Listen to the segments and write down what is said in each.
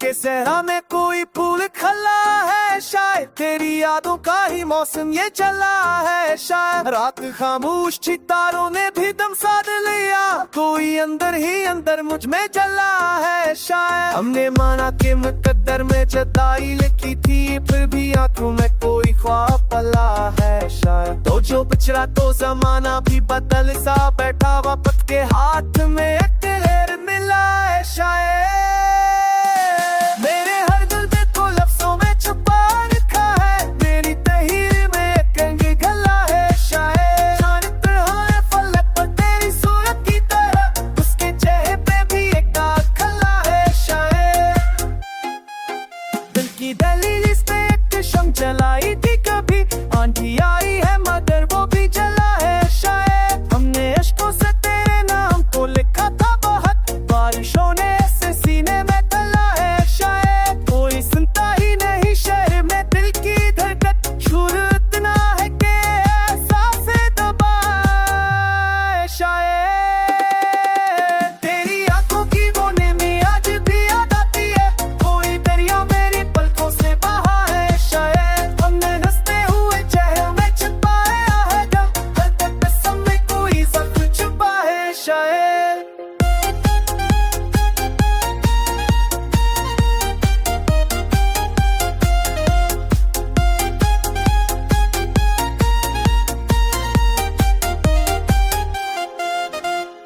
के सहरा में कोई फूल खला है, शायद तेरी यादों का ही मौसम ये चला है। शायद रात खामोश थी, तारों ने भी दम साध लिया, कोई अंदर ही अंदर मुझ में जला है। शायद हमने माना कि मुकद्दर में जुदाई लिखी थी, फिर भी आंखों में कोई ख्वाब पला है। शायद तो जो पिछड़ा तो जमाना भी बदल सा बैठा, वक्त के हाथ में एक लहर मिला है। शायद मेरे हर दिल पे तो लफ्जों में छुपा रखा है, मेरी तहरीर में एक रंग गला है। शायद जानते हैं फलक पर तेरी सूरत की तरह, उसके चेहरे पे भी एक दाग खला है। शायद दिल की दहलीज पे एक शम जलाई थी, कभी आंधी आई है मगर वो भी जला है। शायद हमने अश्कों से तेरे नाम को लिखा था बहुत, बारिशों ने ऐसे सीने में तला है। शायद कोई सुनता ही नहीं शहर में दिल की धड़कन, शोर इतना है कि सांसें दबाए। शायद तेरी आंखों की वो नेमी आज भी याद आती है, कोई दरिया मेरी पलकों से बहा है। शायद हमने हंसते हुए चेहरों में छुपाया है गम, हर तबस्सुम में कोई ज़ख्म छुपा है। शायद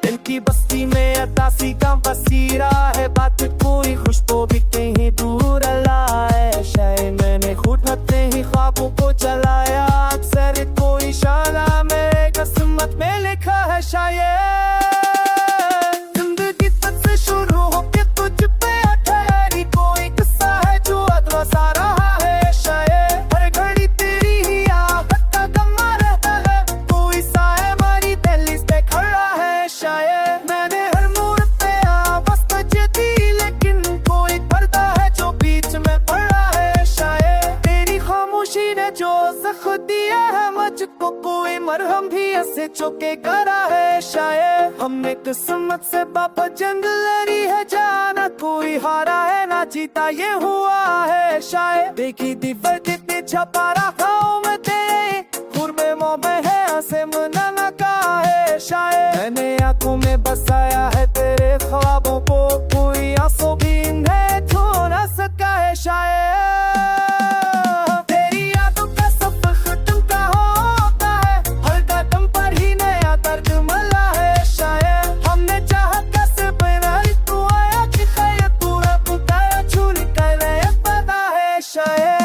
दिल की बस्ती में अतासी का बसीरा है, बात कोई खुश तो भी कहीं दूर अला है। शायद मैंने खुद हंसते ही ख्वाबों को जलाया, अक्सर कोई शाला मेरे किस्मत में लिखा है। शायद जिंदगी तक से शुरू होके तुझ पे ठहरी, कोई किस्सा है जो अधूरा सा रहा है। शायद हर घड़ी तेरी ही आहट का गमा रहता है, कोई साया हमारी दहलीज पे खड़ा है। शायद मैंने हर मोड़ पे आवाज़ बजी थी, लेकिन कोई पर्दा है जो बीच में पड़ा है। शायद तेरी खामोशी ने जो ज़ख्म दिया है मुझको, कोई मरहम भी ऐसे चौके करा है। शायद हमने किस्मत से बाबा जंग लड़ी है, जाना कोई हारा है ना जीता ये हुआ है। शायद देखी दीवार के पीछे पारा खाओ में तेरे गुरबे मोबे है ऐसे मनाना का है। शायद मैंने आंखों में बसाया है तेरे ख्वाबों को, कोई आंसू भी इन्हें छू ना सका है। शायद तेरी यादों का सफर खत्म का होता है, हर कदम पर ही नया दर्द मला है। शायद हमने चाहा कैसे बिना तू आया कि खैर पूरा पुकारा छूरी कर रहे पता है। शायद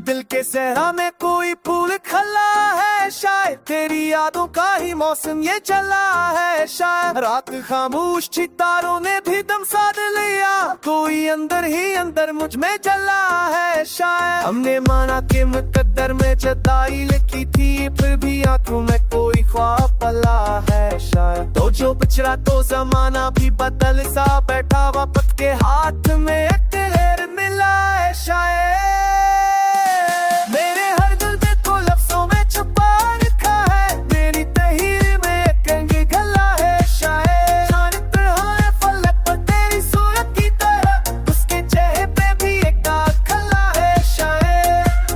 दिल के सहरा में कोई फूल खला है, शायद तेरी यादों का ही मौसम ये चला है। शायद रात खामोश थी, तारों ने भी दम साध लिया, कोई अंदर ही अंदर मुझ में जला है। शायद हमने माना कि मुकद्दर में जुदाई लिखी थी, फिर भी आंखों में कोई ख्वाब पला है। शायद तो जो पिछड़ा तो जमाना भी बदल सा बैठा, वक्त के हाथ में एक लहर मिला है। शायद मेरे हर दिल पे तो लफ्जों में छुपा रखा है, मेरी तहरीर में एक रंग गला है। शायद जानते हैं फलक पर तेरी सूरत की तरह, उसके चेहरे पे भी एक दाग खला है। शायद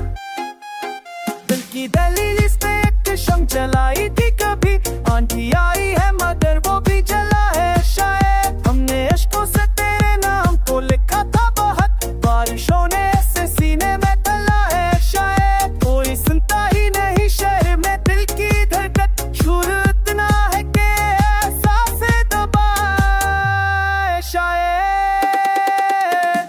दिल की दहलीज पे एक शम जलाई थी, कभी आंधी आई है मगर वो भी जला है। शायद हमने अश्कों से तेरे नाम को लिखा था बहुत, बारिशों ने ऐसे सीने में तला है। शायद कोई सुनता ही नहीं शहर में दिल की धड़कन, शोर इतना है कि सांसें दबाए। शायद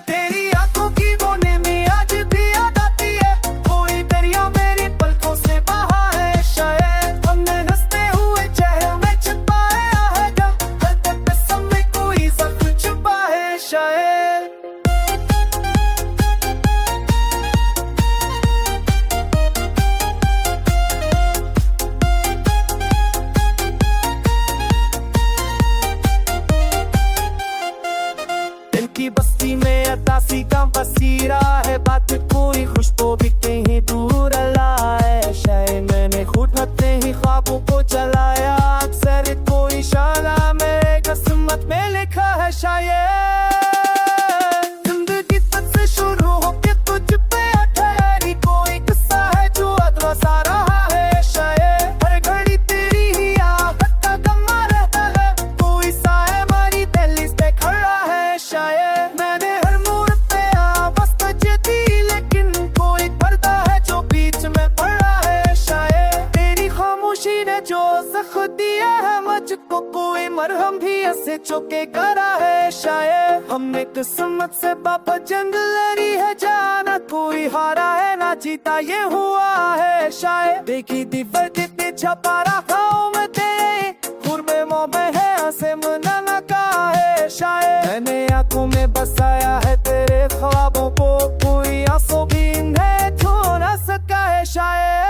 तेरी आंखों की वो नेमी आज भी याद आती है, कोई दरिया मेरी पलकों से बहा है। शायद हमने हंसते हुए चेहरों में छुपाया है गम, हर तबस्सुम में कोई ज़ख्म छुपा है। शायद की बस्ती में अतासी का बसीरा है, बात कोई खुश तो भी कहीं दूर लाए। शायद मैंने खुद अपने ही ख्वाबों को जलाया, अक्सर कोई शाला मेरे किस्मत में लिखा है। शायद जिंदगी तक से शुरू होके तुझ पे ठहरी कोई किस्सा है जो अधूरा सा रहा है। शायद हर घड़ी तेरी ही आफत का गमा रहता है, कोई साए मारी दहलीज पे खड़ा है। शायद मैंने हर मोड़ पे आवाज़ तुझे दी, लेकिन कोई पर्दा है जो बीच में पड़ा है। शायद तेरी खामोशी ने जो जख्म दिया है मुझको, कोई मरहम भी ऐसे चौके करा है। शायद हमने किस्मत से बाबा जंग लड़ी है, जाना कोई हारा है ना जीता ये हुआ है। शायद देखी दीवार देते छपा रखा में तेरे गुरबे मोबे है हंसे मना न कहा है। शायद मैंने आंखों में बसाया है तेरे ख्वाबों को, कोई आंसू भी इन्हें छू न सका है। शायद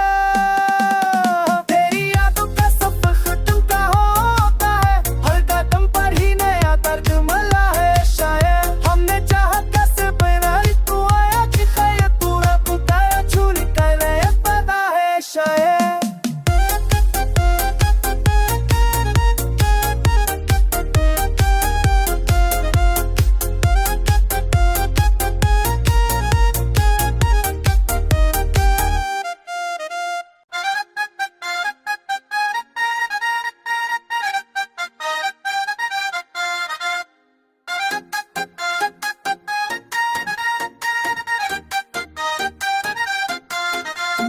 तेरी यादों का सफर खत्म का होता है, हर कदम पर ही नया दर्द मला है। शायद हमने चाहा कैसे बिना तू आया कि खैर पूरा पुकारा छुरी कर रहे पता है। शायद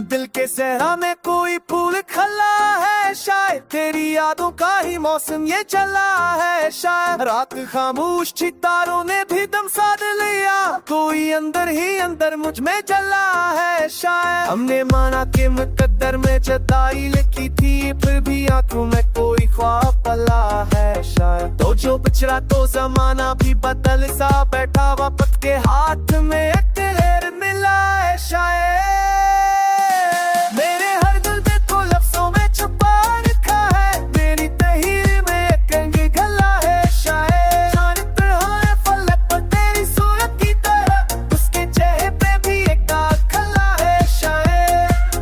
दिल के सहरा में कोई फूल खला है, शायद तेरी यादों का ही मौसम ये चला है। शायद रात खामोश थी, तारों ने भी दम साध लिया, कोई अंदर ही अंदर मुझ में जला है। शायद हमने माना कि मुकद्दर में जताई लिखी थी, फिर भी आंखों में कोई ख्वाब पला है। शायद तो जो पिछड़ा तो जमाना भी बदल सा बैठा, वक्त के हाथ में एक लहर मिला है। शायद मेरे हर दिल पे तो लफ्जों में छुपा रखा है, मेरी तहीर में एक रंग गला है। शायद जाने तरह है फलक पर तेरी सूरत की तरह, उसके चेहरे पे भी एक दाग खला है। शायद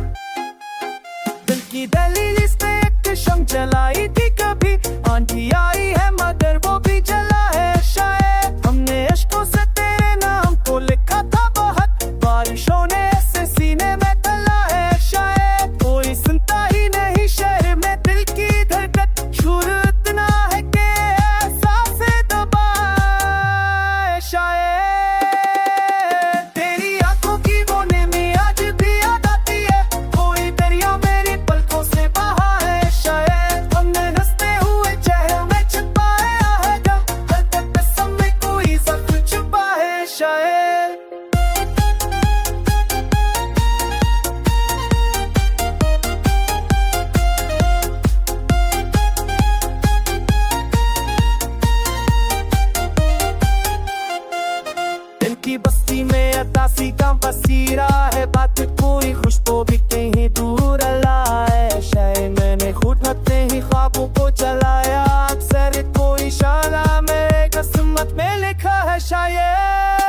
दिल की दहलीज पे एक शम जलाई थी, कभी आंधी आई है मगर वो भी जला है। शायद हमने अश्कों से तेरे नाम को लिखा था बहुत, बारिशों ने ऐसे सीने में तला है। शायद कोई सुनता ही नहीं शहर में दिल की धड़कन, शोर इतना है कि एहसास दबाए। शायद तेरी आंखों की वो नेमी आज भी याद आती है, कोई दरिया मेरी पलकों से बहा है। शायद हमने हंसते हुए चेहरों में छुपाया है गम, हर तबस्सुम में कोई जख्म छुपा है। शायद की बस्ती में अतासी का बसीरा है, बात कोई खुश तो भी कहीं दूर लाए। शायद मैंने खुद अपने ही ख्वाबों को जलाया, अक्सर कोई शाला मेरे किस्मत में लिखा है। शायद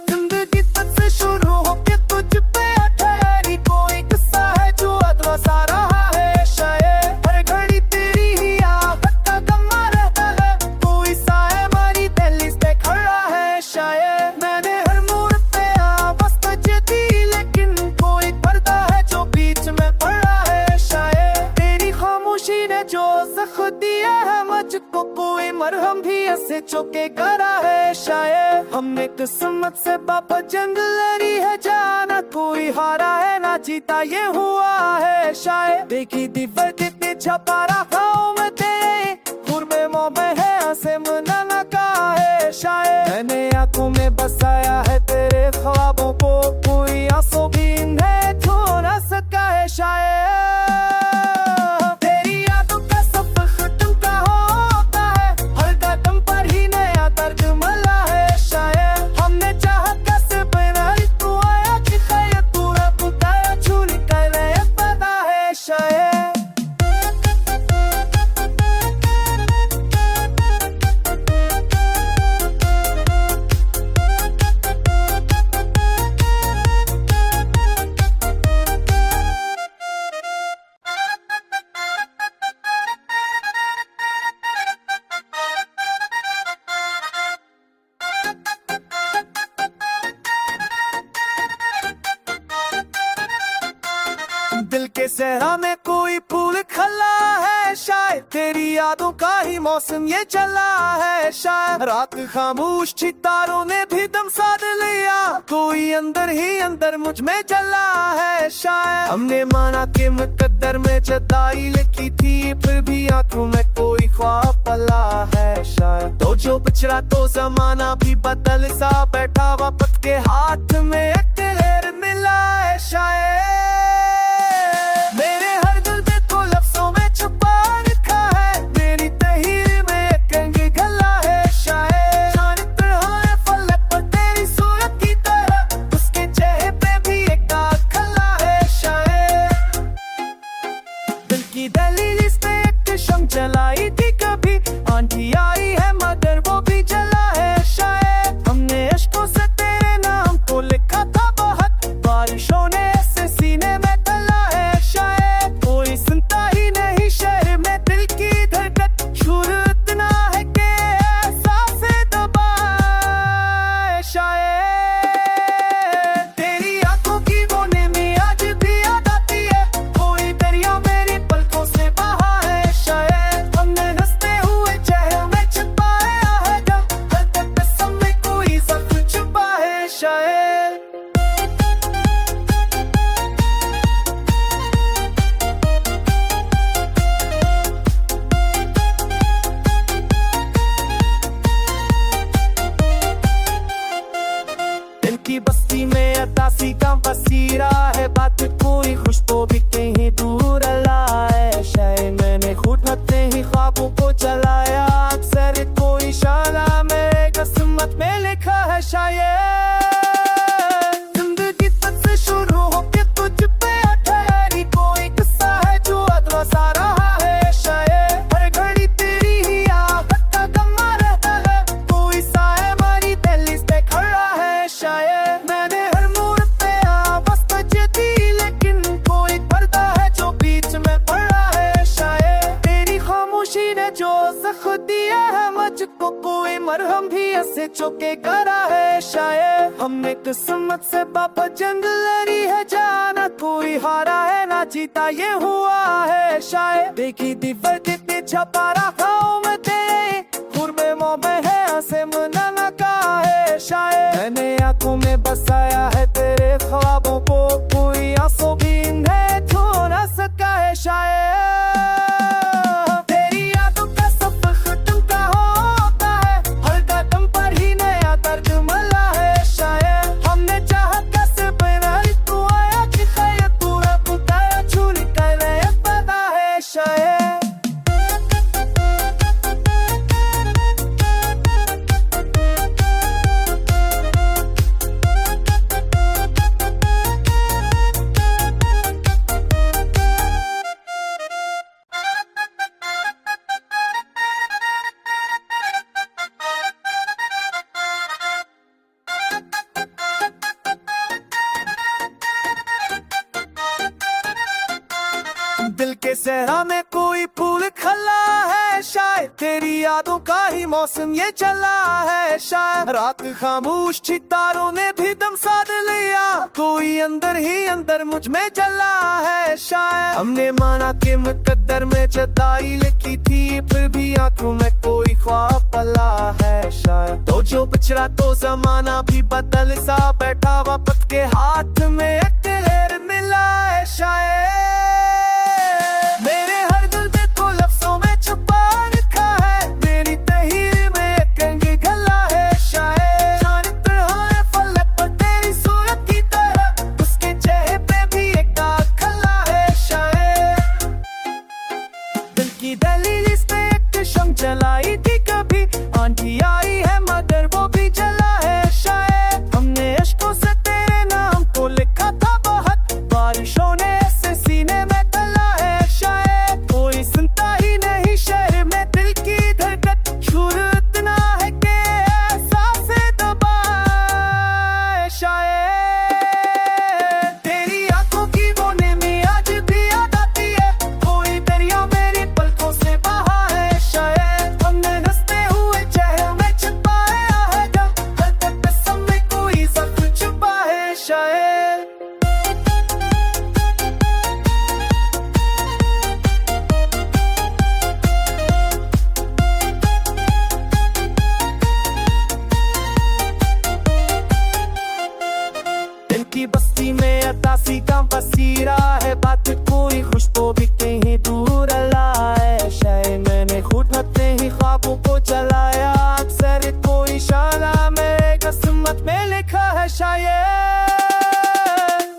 जिंदगी तक से शुरू होके तुझ पे ठहरी कोई किस्सा है जो अधूरा सा रहा है। शायद हर घड़ी तेरी ही आफत का गमा रहता है, कोई साए मारी दहलीज पे खड़ा है। शायद मैंने हर मोड़ पे आवाज़ तुझे दी, लेकिन कोई पर्दा है जो बीच में पड़ा है। शायद तेरी खामोशी ने जो जख्म दिया है मुझको, कोई मरहम भी ऐसे चौके करा है। शायद हमने किस्मत से बाबा जंग लड़ी है, जाना कोई हारा है ना जीता ये हुआ है। शायद देखी दीवार देते छपा रखा में तेरे गुरबे मोबे है हंसे मना न कहा है। शायद मैंने आंखों में बसाया है तेरे ख्वाबों को, कोई आंसू भी इन्हें छू न सका है। शायद तेरी यादों का सफर खत्म का होता है, हर कदम पर ही नया दर्द मला है। शायद हमने चाहा कैसे बिना तू आया कि खैर पूरा पुकारा छुरी कर रहे पता है। शायद सहरा में कोई फूल खला है, शायद तेरी यादों का ही मौसम ये चला है। शायद रात खामोश थी, तारों ने भी दम साध लिया, कोई अंदर ही अंदर मुझ में जला है। शायद हमने माना कि मुकद्दर में जुदाई लिखी थी, फिर भी आंखों में कोई ख्वाब पला है। शायद तो जो पिछड़ा तो जमाना भी बदल सा बैठा, वक्त के हाथ में एक लहर मिला है। शायद मेरे हर दिल पे तो लफ्जों में छुपा रखा है, मेरी तहरीर में एक रंग गला है। शायद जाने तरह है फलक पर तेरी सूरत की तरह, उसके चेहरे पे भी एक दाग खला है। शायद दिल की दलील इस पे एक शम जलाई थी, कभी आंधी आई है मगर वो भी जला है। शायद हमने अश्कों से तेरे नाम को लिखा था बहुत, बारिशों ने ऐसे सीने में तला है। शायद कोई सुनता ही नहीं शहर में दिल की धड़कन, शोर इतना है कि एहसास दबाए। शायद तेरी आंखों की वो नेमी आज भी याद आती है, कोई दरिया मेरी पलकों से बहा है। शायद हमने हंसते हुए चेहरों में छुपाया है गम, हर तबस्सुम में कोई ज़ख्म छुपा है। शायद दिल की बस्ती में अतासी का बसीरा है, बात कोई खुश तो भी कहीं दूर अला है। शायद मैंने खुद होते ही ख्वाबों को जलाया, अक्सर कोई शाला मेरे किस्मत में लिखा है। शायद जिंदगी तक से शुरू होके तुझ पे ठहरी, कोई किस्सा है जो अधूरा सा रहा है। शायद हर घड़ी तेरी ही आहट का गमा रहता है, कोई साया हमारी दहलीज पे खड़ा है। शायद मैंने हर मोड़ पे आवाज़ बजे थी, लेकिन कोई पर्दा है जो बीच में पड़ा है। शायद तेरी खामोशी ने जो ज़ख्म दिया है मुझको, कोई मरहम भी ऐसे चौके करा है। शायद हमने किस्मत से बाबा जंग लड़ी है, जाना कोई हारा है ना जीता ये हुआ है। शायद देखी दीवार कितनी छपा रखा मैं तेरे गुरबे मोबे है, ऐसे मना ना कहा है। शायद मैंने आंखों में बसाया है तेरे ख्वाबों को, कोई आंसू भी इन्हें छू ना सका है। शायद तेरी यादों का सफर खत्म का होता है, हर कदम पर ही नया दर्द मला है। शायद हमने चाहा कैसे बिना तू आया कि खैर पूरा बुताया छुरी कर रहे पता है। शायद दिल के सहरा में कोई फूल खला है, शायद तेरी यादों का ही मौसम ये चला है। शायद रात खामोश थी, तारों ने भी दम साध लिया, कोई अंदर ही अंदर मुझ में जला है। शायद हमने माना कि मुकद्दर में जुदाई लिखी थी, फिर भी आंखों में कोई ख्वाब पला है। शायद तो जो पिछड़ा तो जमाना भी बदल सा बैठा, वक्त के हाथ में एक लहर मिला है। शायद मेरे हर दिल पे तो लफ्जों में छुपा रखा है, मेरी तहरीर में एक रंग गला है। शायद जाने तरह है फलक पर तेरी सूरत की तरह, उसके चेहरे पे भी एक दाग खला है। शायद दिल की दलील इस पे एक शम जलाई थी, कभी आंधी आई है मगर वो भी जला है। शायद हमने अश्कों से तेरे नाम को लिखा था बहुत, बारिशों ने ऐसे सीने में शायद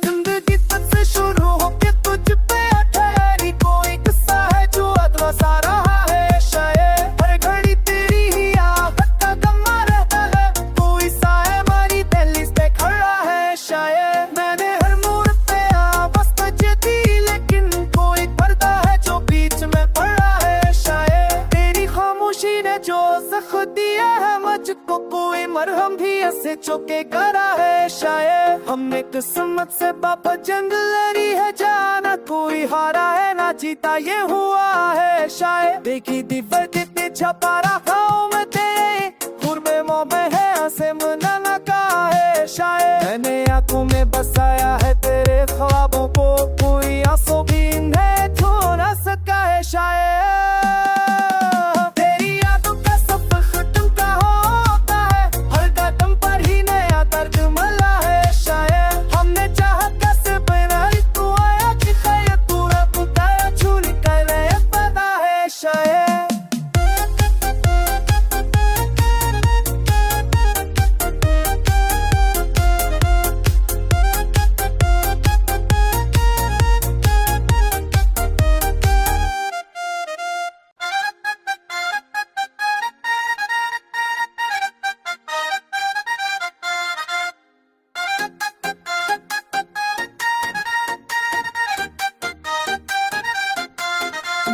जिंदगी तुझसे शुरू होके तुझ पे ठहरी कोई किस्सा है जो अधवा सा रहा है शायद हर घड़ी तेरी ही आफत का गमा रहता है कोई साया मारी दहलीज पे खड़ा है शायद मैंने हर मोड़ पे आवाज़ बजे दी लेकिन कोई पर्दा है जो बीच में पड़ा है शायद तेरी खामोशी ने जो जख्म दिया है मुझको कोई मरहम भी ऐसे चौके करा है शायद हमने किस्मत से बाबा जंग लड़ी है जाना कोई हारा है ना जीता ये हुआ है शायद देखी दीवार देते छपा रखा में तेरे गुरबे मोबे है हंसे मनाना का है शायद मैंने आंखों में बसाया है तेरे ख्वाबों को कोई आंसू भी इन्हें छू ना सका है शायद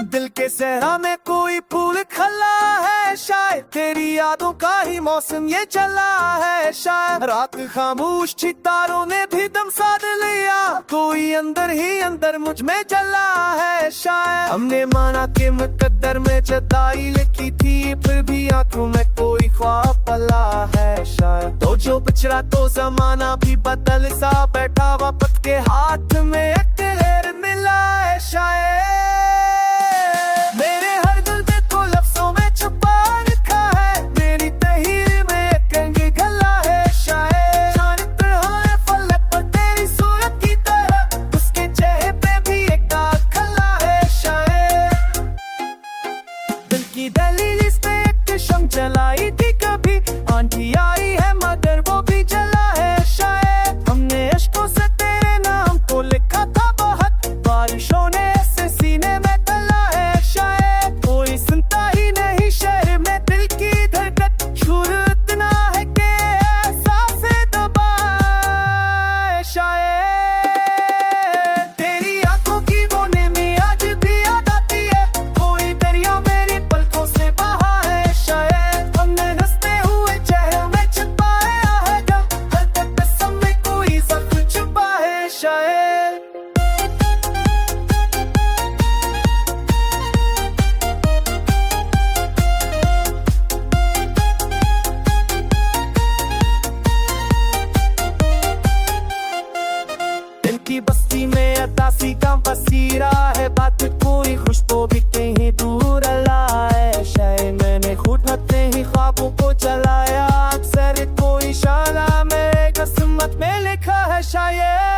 दिल के सहरा में कोई फूल खला है शायद तेरी यादों का ही मौसम ये चला है शायद रात खामोश सितारों ने भी दम साध लिया कोई अंदर ही अंदर मुझ में जला है शायद हमने माना कि मुकद्दर में जताई लिखी थी फिर भी आंखों में कोई ख्वाब पला है शायद तो जो बिछड़ा तो जमाना भी बदल सा बैठा वक्त के हाथ में एक लहर मिला है शायद मेरे हर दिल पे तो लफ्जों में छुपा रखा है मेरी तहरीर में एक रंग गला है शायद जान तरह है फलक पर तेरी सूरत की तरह उसके चेहरे पे भी एक दाग खला है शायद दिल की दहलीज पे एक शम जलाई थी कभी आंधी आई है मगर वो भी जला है शायद हमने अश्कों से तेरे नाम को लिखा था बहुत बारिशों ने ऐसे सीने में तला है शायद कोई सुनता ही नहीं शहर में दिल की धड़कन शोर इतना है कि एहसास दबाए शायद तेरी आंखों की वो नेमी आज भी याद आती है कोई दरिया मेरी पलकों से बहा है शायद हमने हंसते हुए चेहरों में छुपाया है गम हर तबस्सुम में कोई जख्म छुपा है शायद दिल की बस्ती में अतासी का बसीरा है बात कोई खुश तो भी कहीं दूर अला है शायद मैंने खुद अपने ही ख्वाबों को चलाया अक्सर कोई इशारा मेरे किस्मत में लिखा है शायद